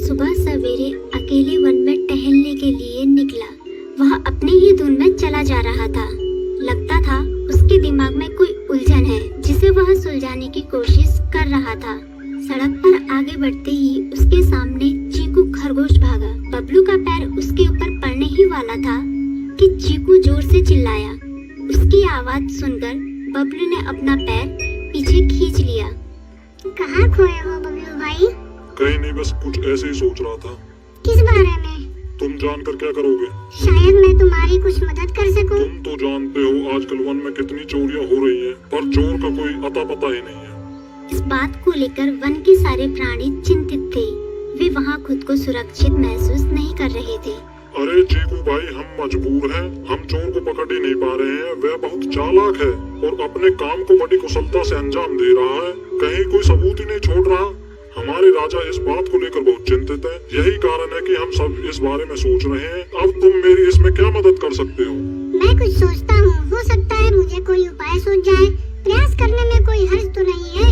सुबह सवेरे अकेले वन में टहलने के लिए निकला। वह अपनी ही धुन में चला जा रहा था। लगता था उसके दिमाग में कोई उलझन है जिसे वह सुलझाने की कोशिश कर रहा था। सड़क पर आगे बढ़ते ही उसके सामने चीकू खरगोश भागा। बबलू का पैर उसके ऊपर पड़ने ही वाला था कि चीकू जोर से चिल्लाया। उसकी आवाज सुनकर बबलू ने अपना पैर पीछे खींच लिया। कहाँ खोए हो बबलू भाई? कहीं नहीं, बस कुछ ऐसे ही सोच रहा था। किस बारे में? तुम जानकर क्या करोगे? शायद मैं तुम्हारी कुछ मदद कर सकूं। तुम तो जानते हो आजकल वन में कितनी चोरियां हो रही हैं, पर चोर का कोई अता पता ही नहीं है। इस बात को लेकर वन के सारे प्राणी चिंतित थे। वे वहाँ खुद को सुरक्षित महसूस नहीं कर रहे थे। अरे चीकू भाई, हम मजबूर हैं। हम चोर को पकड़ ही नहीं पा रहे हैं। वह बहुत चालाक है और अपने काम को बड़ी कुशलता से अंजाम दे रहा है। कहीं कोई सबूत ही नहीं छोड़ रहा। हमारे राजा इस बात को लेकर बहुत चिंतित है। यही कारण है कि हम सब इस बारे में सोच रहे हैं। अब तुम मेरी इसमें क्या मदद कर सकते हो? मैं कुछ सोचता हूँ, हो सकता है मुझे कोई उपाय सूझ जाए। प्रयास करने में कोई हर्ज तो नहीं है।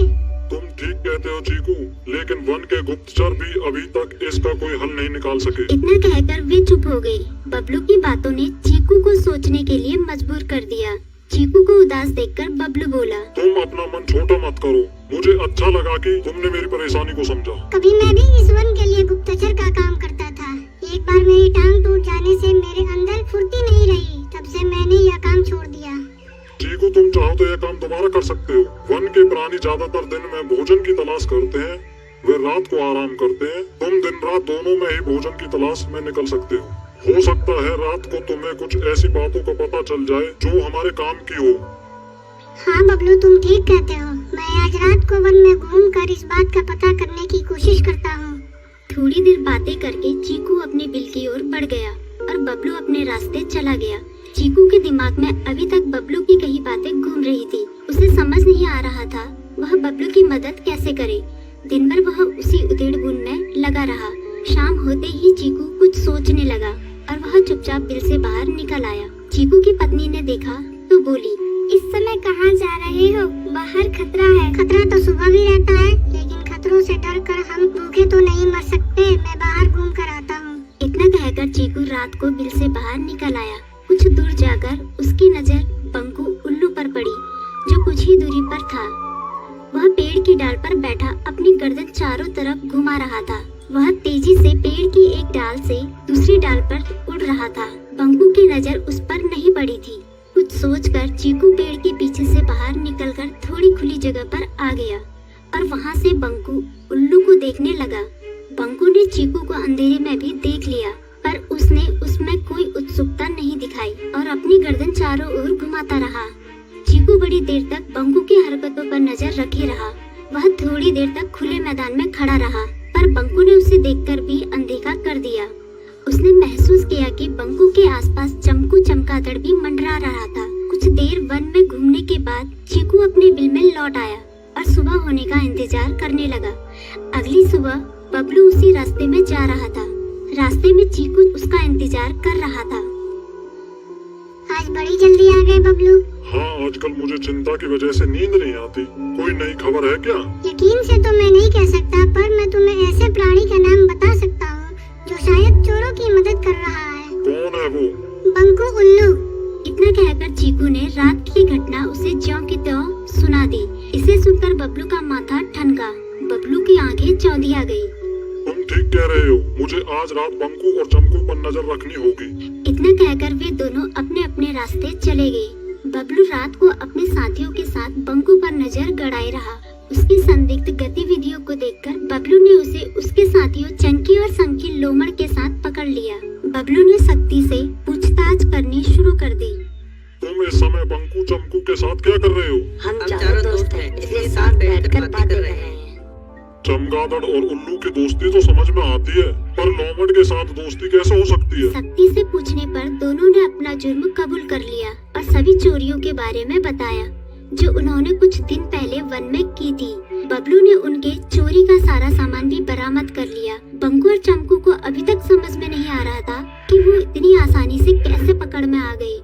तुम ठीक कहते हो चीकू, लेकिन वन के गुप्तचर भी अभी तक इसका कोई हल नहीं निकाल सके। इतना कहकर वे चुप हो गए। बबलू की बातों ने चीकू को सोचने के लिए मजबूर कर दिया। चीकू को उदास देखकर बबलू बोला, तुम अपना मन छोटा मत करो। मुझे अच्छा लगा कि तुमने मेरी परेशानी को समझा। कभी मैं भी इस वन के लिए गुप्तचर का काम करता था। एक बार मेरी टांग टूट जाने से मेरे अंदर फुर्ती नहीं रही। तब से मैंने यह काम छोड़ दिया। चीकू, तुम चाहो तो यह काम दोबारा कर सकते हो। वन के प्राणी ज्यादातर दिन में भोजन की तलाश करते हैं, वे रात को आराम करते हैं। तुम दिन रात दोनों में ही भोजन की तलाश में निकल सकते हो सकता है रात को तुम्हें कुछ ऐसी बातों का पता चल जाए जो हमारे काम की हो। हाँ बबलू, तुम ठीक कहते हो। मैं आज रात को वन में घूमकर इस बात का पता करने की कोशिश करता हूँ। थोड़ी देर बातें करके चीकू अपने बिल की ओर बढ़ गया और बबलू अपने रास्ते चला गया। चीकू के दिमाग में अभी तक बबलू की कही बातें घूम रही थी। उसे समझ नहीं आ रहा था वह बबलू की मदद कैसे करे। दिन भर वह उसी उधेड़-बुन में लगा रहा। शाम होते ही चीकू कुछ सोचने लगा और वह चुपचाप बिल से बाहर निकल आया। चीकू की पत्नी ने देखा तो बोली, इस समय कहाँ जा रहे हो? बाहर खतरा है। खतरा तो सुबह भी रहता है, लेकिन खतरों से डर कर हम भूखे तो नहीं मर सकते। मैं बाहर घूम कर आता हूँ। इतना कहकर चीकू रात को बिल से बाहर निकल आया। कुछ दूर जाकर उसकी नजर बंकू उल्लू पर पड़ी, जो कुछ ही दूरी पर था। वह पेड़ की डाल पर बैठा अपनी गर्दन चारों तरफ घुमा रहा था। वह तेजी से पेड़ की एक डाल से दूसरी डाल पर उड़ रहा था। बंकू की नजर उस पर नहीं पड़ी थी। कुछ सोचकर चीकू पेड़ के पीछे से बाहर निकलकर थोड़ी खुली जगह पर आ गया और वहां से बंकू उल्लू को देखने लगा। बंकू ने चीकू को अंधेरे में भी देख लिया, पर उसने उसमें कोई उत्सुकता नहीं दिखाई और अपनी गर्दन चारों ओर घुमाता रहा। चीकू बड़ी देर तक बंकू की हरकतों पर नजर रखे रहा। वह थोड़ी देर तक खुले मैदान में खड़ा रहा, पर बंकू ने उसे देखकर भी अनदेखा कर दिया। उसने महसूस किया कि बंकू के आसपास चमकू चमगादड़ भी मंडरा रहा था। कुछ देर वन में घूमने के बाद चीकू अपने बिल में लौट आया और सुबह होने का इंतजार करने लगा। अगली सुबह बबलू उसी रास्ते में जा रहा था। रास्ते में चीकू उसका इंतजार कर रहा था। आज बड़ी जल्दी आ गए बबलू। हाँ, आजकल मुझे चिंता की वजह से नींद नहीं आती। कोई नई खबर है क्या? यकीन से तो मैं नहीं कह सकता, पर मैं तुम्हें ऐसे प्राणी का नाम बता सकता हूँ जो शायद चोरों की मदद कर रहा है। कौन है वो? बंकू उल्लू। इतना कहकर चीकू ने रात की घटना उसे ज्यों की त्यों सुना दी। इसे सुनकर बबलू का माथा ठनका। बबलू की आंखें चौंधिया गई। तुम ठीक कह रहे हो। मुझे आज रात बंकू और चमकू पर नजर रखनी होगी। इतना कहकर वे दोनों अपने अपने रास्ते चले गए। बबलू रात को अपने साथियों के साथ बंकू पर नजर गड़ाए रहा। उसकी संदिग्ध गतिविधियों को देखकर बबलू ने उसे उसके साथियों चंकी और संकी लोमड़ के साथ पकड़ लिया। बबलू ने सख्ती से पूछताछ करनी शुरू कर दी। तुम इस समय बंकू चमकू के साथ क्या कर रहे हो? हम चारों दोस्त हैं, इसलिए साथ बैठकर बातें कर रहे हैं। चमगादड़ और उल्लू की दोस्ती तो समझ में आती है, पर लोमड़ के साथ दोस्ती कैसे हो सकती है? सख्ती से पूछने पर दोनों ने अपना जुर्म कबूल कर लिया और सभी चोरियों के बारे में बताया जो उन्होंने कुछ दिन पहले वन में की थी। बबलू ने उनके चोरी का सारा सामान भी बरामद कर लिया। बंकू और चमकू को अभी तक समझ में नहीं आ रहा था कि वो इतनी आसानी से कैसे पकड़ में आ गए।